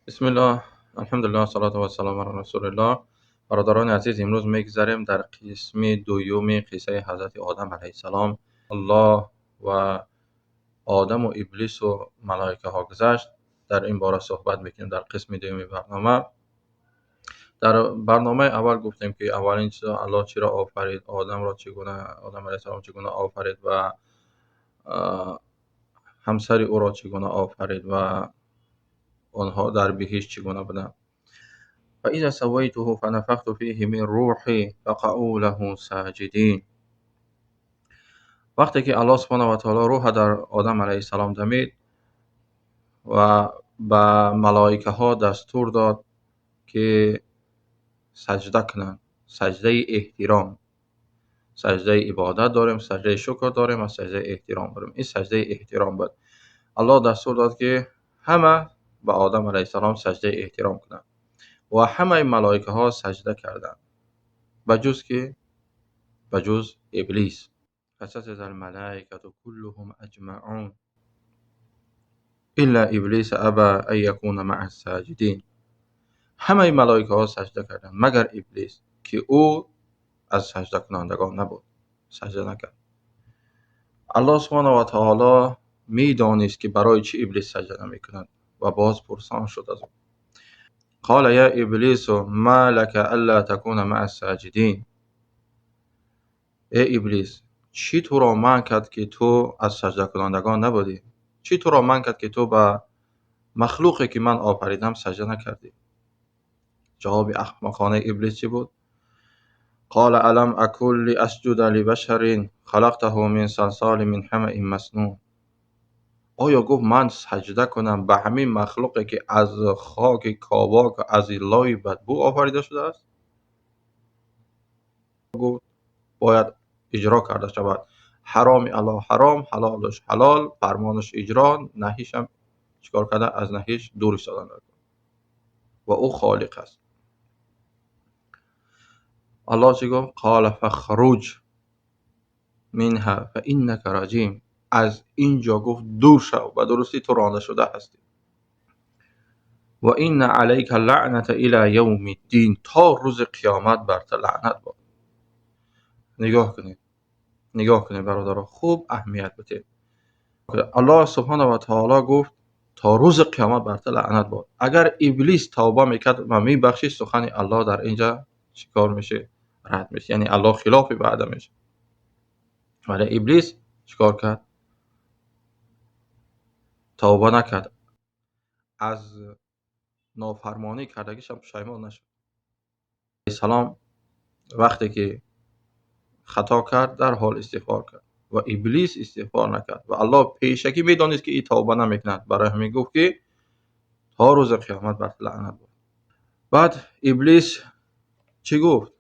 بسم الله، الحمدلله، صلات و سلام علی رسول الله. برادران عزیز، امروز میگذریم در قسم دوم قصه حضرت آدم علیه السلام. الله و آدم و ابلیس و ملائکه ها گذشت. در این باره صحبت میکنیم در قسم دوم برنامه. در برنامه اول گفتیم که اولین چیز الله چرا آفرید، آدم علیه السلام چگونه آفرید و همسر او را چگونه آفرید و آنها در بهشت چگونه بودند. فإذا سويته فنفخت فيه من روحي فقعوا له ساجدین. وقتی که الله سبحانه و تعالی روح در آدم علیه السلام دمید و به ملائکه ها دستور داد که سجده کنند، سجده احترام، سجده عبادت داریم، سجده شکر داریم و سجده احترام داریم. این سجده احترام بود. الله دستور داد که همه به آدم علیه السلام سجده احترام کنند و همه ملائکه ها سجده کردند بجز ابلیس. فسجد الملائکة كلهم اجمعون الا ابلیس ابى ان یکون مع الساجدین. همه ملائکه ها سجده کردند مگر ابلیس که او از سجده کنندگان نبود، سجده نکرد. الله سبحانه و تعالی میدانست که برای چی ابلیس سجده نمیکند و باز پرسان شد از او. قال یا ابلیس ما لك الا تكون مع الساجدین. ای ابلیس، چی تو را منع کرد که تو از سجده کنندگان نبودی؟ چی تو را منع کرد که تو به مخلوقی که من آفریدم سجده نکردی؟ جواب احمقانه ابلیس چی بود؟ قال الم اکل لاسجد لبشر خلقته من صلصال من حمأ مسنون. آیا گفت من سجده کنم به همین مخلوقی که از خاک کاواک و از لای بدبو آفریده شده است؟ گفت باید اجرا کرده شود. حرام الله حرام، حلالش حلال، فرمانش اجرا، نهیش هم چیکار کرده؟ از نهیش دور ایستادن و او خالق است. الله چی گفت؟ قال فخرج منها فانک رجیم. از اینجا گفت دور شو، و درستی تو رانده شده هستی. و این علیک لعنت الی یوم الدین. تا روز قیامت بر تو لعنت باد. نگاه کنید برادران، خوب اهمیت بدید. الله سبحانه و تعالی گفت تا روز قیامت بر تو لعنت باد. اگر ابلیس توبه میکرد و میبخشید، سخن الله در اینجا چیکار میشه؟ رد میشه. یعنی الله خلاف وعده میشه. ولی ابلیس چیکار کرد؟ توبه نکرد. از نافرمانی کردگیش هم پشیمان نشد. السلام وقتی که خطا کرد در حال استغفار کرد و ابلیس استغفار نکرد و الله پیشکی میدانست که این توبه نمیکند. برای همین گفت که تا روز قیامت بر لعنت باد. بعد ابلیس چی گفت؟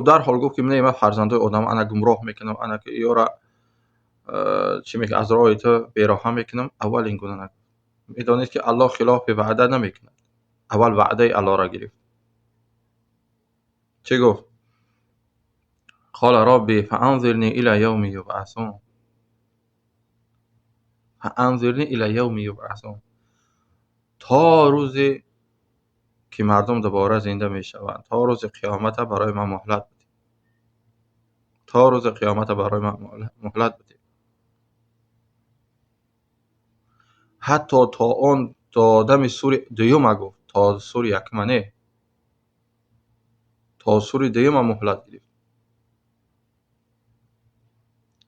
در حال گفت که من فرزندای آدم انا گمراه میکنم، انا که یارا چی میگه از راه تو بیراه میکنم. اول این گونه نگفت. میدانست که الله خلاف وعده نمیکند. اول وعده الله را گرفت. چی گفت؟ قال ربی فانظرنی الی یوم یبعثون. تا روزی که مردم دوباره زنده میشوند، تا روز قیامت برای من مهلت بده. حتی تا دم سور دیوم گفت، تا سور یکمنه، تا سور دیوم مهلت گرفت.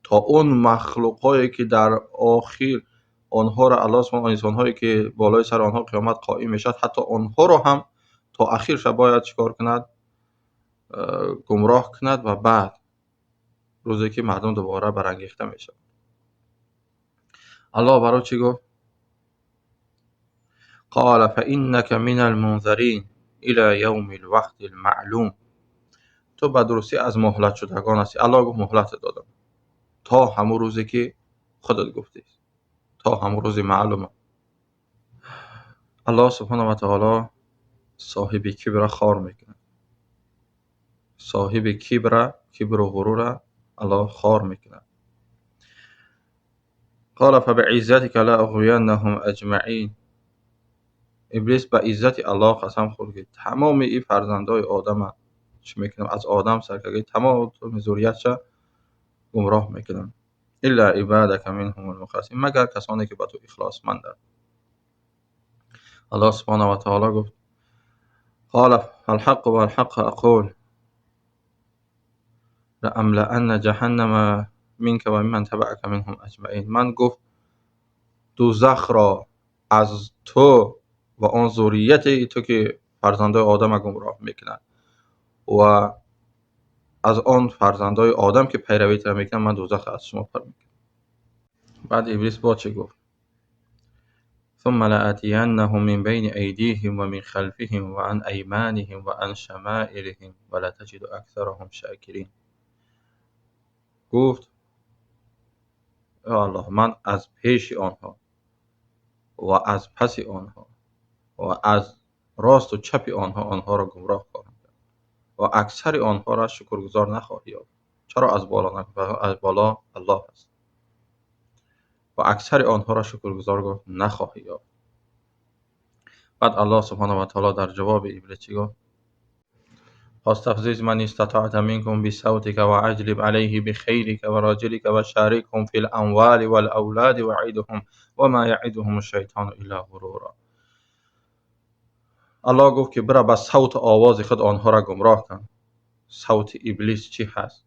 تا اون مخلوق هایی که در آخر آنها را الله سبحانه، انسان هایی که بالای سر آنها قیامت قائم میشد، حتی آنها را هم تا اخیرش باید چیکار کند؟ گمراه کند و بعد روزی که مردم دوباره برانگیخته میشد. الله برای چی گفت؟ قال فانک من المنذرین الی یوم الوقت المعلوم. تو به درستی از مهلت شدگان هستی. الله گفت مهلت دادم تا همون روزی که خودت گفتی، تا همون روز معلومه. الله سبحانه و تعالی صاحب کبر خار میکنه. صاحب کبر و غرور الله خار میکنه. قال فبعزتك لا اغوینهم اجمعین. ابلیس به عزت الله قسم خورد که تمام این فرزندای آدم چی میکنم از آدم سرکگی تمام ذریتش گمراه میکنم الا عبادك منهم المخلصین، مگر کسانی که به تو اخلاصمندند. الله سبحانه و تعالی گفت قال الحق والحق اقول لأملأن جهنم منك و ممن تبعك منهم اجمعین. من گفت دوزخ را از تو و آن ذریت تو که فرزندای آدم گمراه میکنند و از آن فرزندای آدم که پیروی تر میکنند من دوزخ از شما پر میکنم. بعد ابلیس با چه گفت؟ ثم لآتینهم من بین ایدیهم و من خلفهم و عن ایمانهم و عن شمائلهم ولتجد اکثرهم شاکرین. گفت یا الله من از پیش آنها و از پس آنها و از راست و چپ آنها را گمراه خواهم کرد و اکثر آنها را شکرگزار نخواهی یافت. چرا از بالا نگفت؟ از بالا الله است. و اکثر آنها را شکرگزار نخواهی یافت. بعد الله سبحانه و تعالی در جواب ابلیس چی گفت؟ فاستفزز من استطعت منكم بصوتك واجلب عليه بخيلك ورجلك وشاركهم في الاموال والاولاد وعدهم وما يعدهم الشیطان الا غرورا. الله گفت که برو با صوت آواز خود آنها را گمراه کن. صوت ابلیس چی هست؟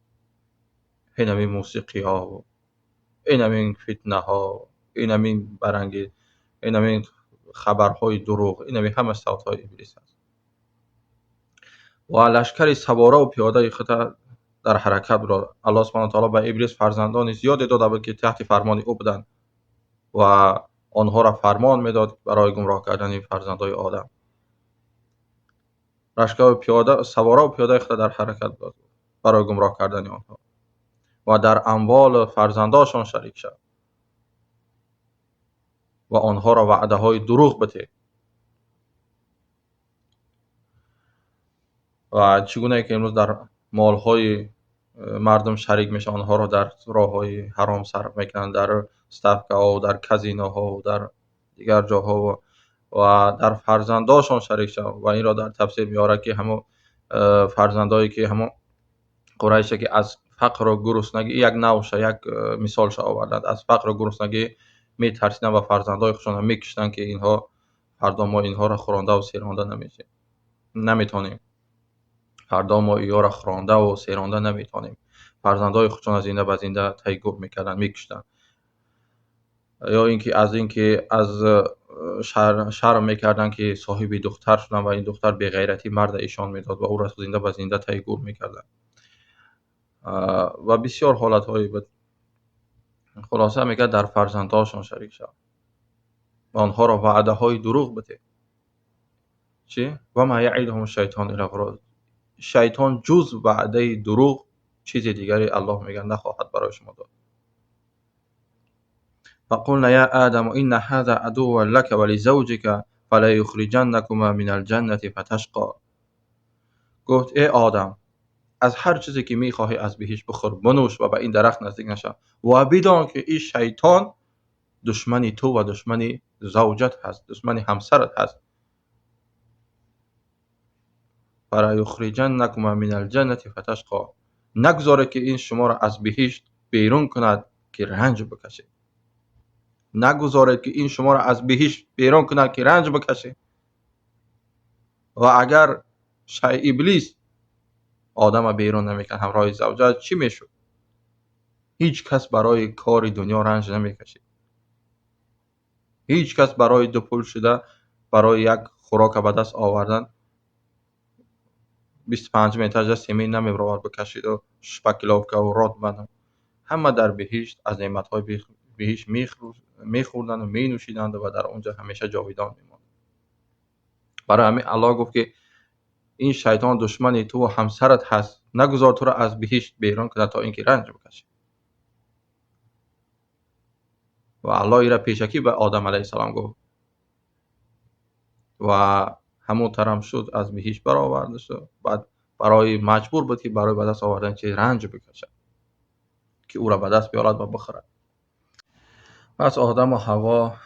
این همین موسیقی ها و این همین فتنه ها، این همین برانگیز، این همین خبرهای دروغ، این همین همه صوت های ابلیس هست. و لشکر سواره و پیاده خود در حرکت را الله سبحانه و تعالی به ابلیس فرزندان زیادی داده بود که تحت فرمان او بودند و آنها را فرمان میداد برای گمراه کردن فرزندان آدم. لشکر پیاده سواره و پیاده خود در حرکت بود برای گمراه کردن آنها و در اموال فرزندانشان شریک شد و آنها را وعده های دروغ بده. و چگونه که امروز در مال های مردم شریک میشه، آنها را در راه های حرام صرف میکنند، در استفکه ها و در کازینو ها و در دیگر جاها و در فرزندانشان شریک شد. و این را در تفسیر میاره که همون فرزندایی که همون قریشه که از فقر و گرسنگی یک نوشه یک مثالش آوردند، از فقر و گرسنگی میترسیدند و فرزندای خودشان میکشتند که اینها فردا ما اینها را خورانده و سیرانده نمیتونیم. فردا ما اینا را خورانده و سیرانده نمیتونیم. فرزندای خودشان از زنده به زنده تیگور میکردن، میکشتن. یا اینکه از شرم میکردن که صاحب دختر شدن و این دختر بی غیرتی مرد ایشان میداد و او را زنده به زنده تیگور میکردن و بسیار حالت هایی بود. خلاصه میگه در فرزندانشان شریک شد و آنها را وعده های دروغ بده. چی؟ و ما یعیدهم الشیطان الا غرورا. شیطان جز وعده دروغ چیز دیگری الله میگه نخواهد برای شما داد. فقلنا یا آدم این هذا عدو لك ولزوجك فلا یخرجنکما من الجنة فتشقى. گفت ای آدم از هر چیزی که میخواهی از بهشت بخور بنوش و به این درخت نزدیک نشو و بدان که این شیطان دشمنی تو و دشمنی زوجت هست، دشمنی همسرت هست. فلا یخرجنکما من الجنة فتشقى. نگذاره که این شما را از بهشت بیرون کند که رنج بکشید. نگذارید که این شما را از بهشت بیرون کند که رنج بکشید. و اگر ابلیس آدم بیرون نمیکن همراه زوجت چی میشد؟ هیچ کس برای کار دنیا رنج نمیکشید. هیچ کس برای دو پول شده، برای یک خوراک به دست آوردن 25 متر سیمین نمیبرار بکشید و شپکلافکه و راد بدن. همه در بهشت از نعمت‌های بهشت میخوردند و مینوشیدند و در اونجا همیشه جاویدان میماند. برای همین الله گفت که این شیطان دشمن تو و همسرت هست، نگذار تو را از بهشت بیرون کنه تا اینکه رنج بکشی. و الله ایرا پیشکی به آدم علیه السلام گفت و همون ترم شد از بهشت برآورده شد. بعد برای مجبور بود که برای به دست آوردن چه رنج بکشه که او را به دست بیارد و بخورد. پس آدم و حوا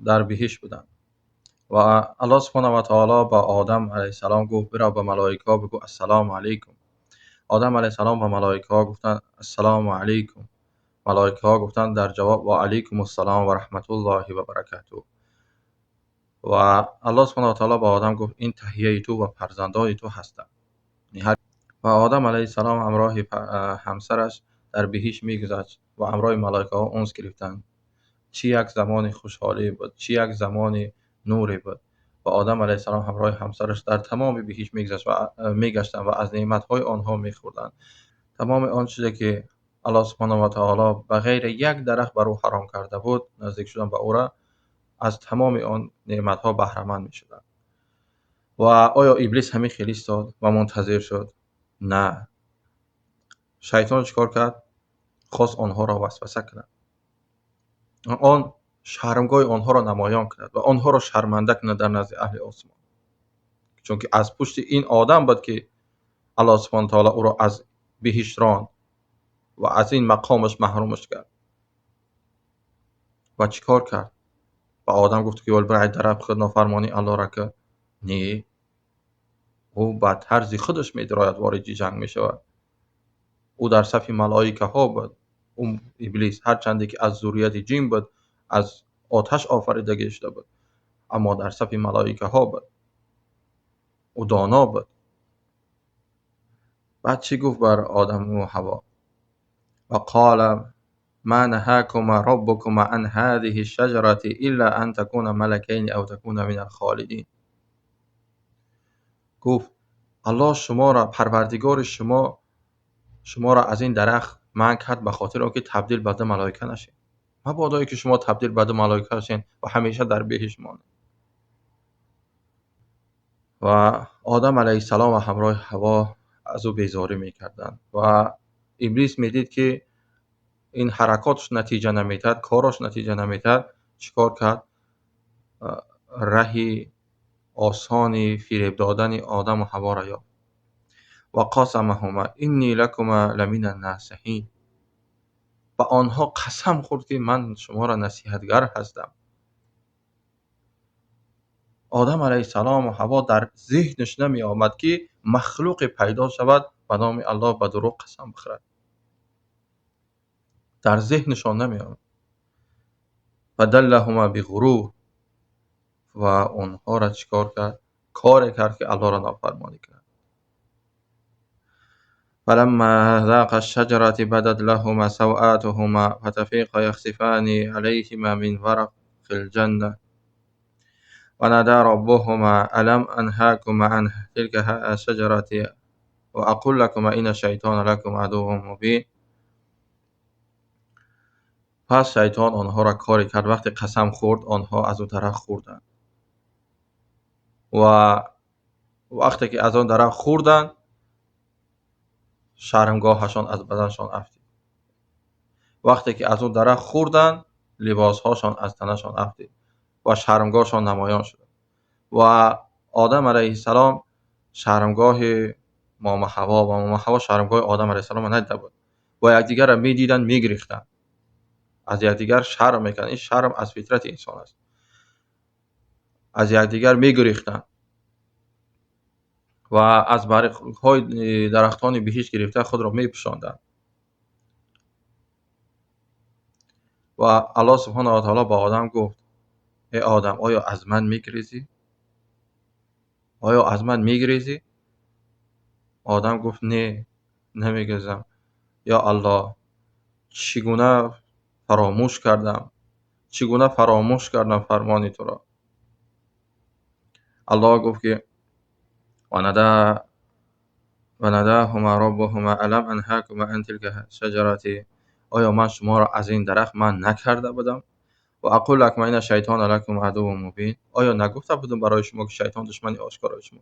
در بهشت بودند و الله سبحانه و تعالی با آدم علیه السلام گفت برو به ملائکه ها بگو السلام علیکم. آدم علیه السلام به ملائکه ها گفتن السلام علیکم. ملائکه ها گفتن در جواب و علیکم السلام و رحمت الله و برکاته. و الله سبحانه و تعالی با آدم گفت این تحیه تو و فرزندان تو هستند. و آدم علیه السلام همراه همسرش در بهشت میگذشت و همراه ملائکه ها انس گرفتند. چی یک زمان خوشحالی بود، چی یک زمان نوری بود. و آدم علیه السلام همراه همسرش در تمام بهشت میگشتند و از نعمتهای آنها میخوردند. تمام آن چیزی که الله سبحانه و تعالی به غیر یک درخت بر او حرام کرده بود نزدیک شدن به او را از تمام آن نعمتها بهره مند میشدند. و آیا ابلیس همین خیلی ایستاد و منتظر شد؟ نه. شیطان چیکار کرد؟ خواست آنها را وسوسه کند. آن شرمگاه آنها را نمایان کند و آنها را شرمنده کند در نزد اهل آسمان. چون که از پشت این آدم بود که الله سبحانه تعالی او را از بهشت راند و از این مقامش محرومش کرد. و چیکار کرد؟ به آدم گفت که ول برای درخت خود نافرمانی الله را کرد. نه، او به طرز خودش می‌دراید وارد جنگ می‌شود. او در صف ملائکه ها بود. اون ابلیس هرچند که از ذریت جن بود، از آتش آفریده شده بود، اما در صف ملائکه ها بود. او دانا بود. بعد چی گفت بر آدم و حوا؟ و قال ما نهاكما ربكما عن هذه الشجرة الا ان تكونا ملكين او تكونا من الخالدين. گفت الله شما را، پروردگار شما را از این درخت منع کرد به خاطر آنکه تبدیل به ملائکه نشین. مبادا که شما تبدیل به ملائکه شین و همیشه در بهشت مانید. و آدم علیه السلام و همراه حوا از او بیزاری میکردند و ابلیس میدید که این حرکاتش نتیجه نمیداد، کارش نتیجه نمیداد، چیکار کرد؟ راه آسانی فریب دادن آدم و حوا را یافت. و قاسمهما انی لکما لمن الناصحین. و آنها قسم خورد که من شما را نصیحتگر هستم. آدم علیه السلام و حوا در ذهنش نمی آمد که مخلوق پیدا شود به نام الله به دروغ قسم بخورد. در ذهنشان نمی آمد. فدلهما بغرور. و آنها را چیکار کرد؟ کار کرد که الله را نافرمانی کرد. فلما ذاقا الشجرة بدت لهما سوآتهما فتفيقا يخصفان عليهما من ورق الجنة ونادى ربهما ألم أنهاكما عن تلك الشجرة وأقول لكما إن الشيطان لكم عدو مبين. پس شیطان آنها را کاری کرد. وقتی قسم خورد آنها از او درخت خوردند و وقتی که از آن درخت خوردند شرمگاهشان از بدنشان افتید. وقتی که از اون درخت خوردند لباسهاشان از تنشان افتید و شرمگاهشان نمایان شد. و آدم علیه السلام شرمگاه مام حوا و مام حوا شرمگاه آدم علیه السلام ندیده بود و یکدیگر را میدیدند میگریختند، از یکدیگر شرم میکردند. این شرم از فطرت انسان است. از یکدیگر میگریختند و از برگ‌های درختان بهشت گرفته خود را میپوشاندند. و الله سبحانه و تعالی با آدم گفت ای آدم آیا از من میگریزی؟ آیا از من میگریزی؟ آدم گفت نه، نمیگریزم. یا الله چگونه فراموش کردم فرمان تو را. الله گفت که و نداهما ربهما الم انهاکما عن تلک الشجرة. آیا من شما را از این درخت من نکرده بودم؟ و اقول لکم این شیطان لکم عدو مبین. آیا نگفته بودم برای شما که شیطان دشمنی آشکار شما؟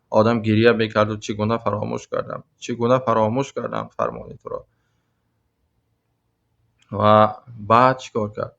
آدم گریه میکرد و چگونه فراموش کردم فرمان تو را. و بعد چیکار کرد؟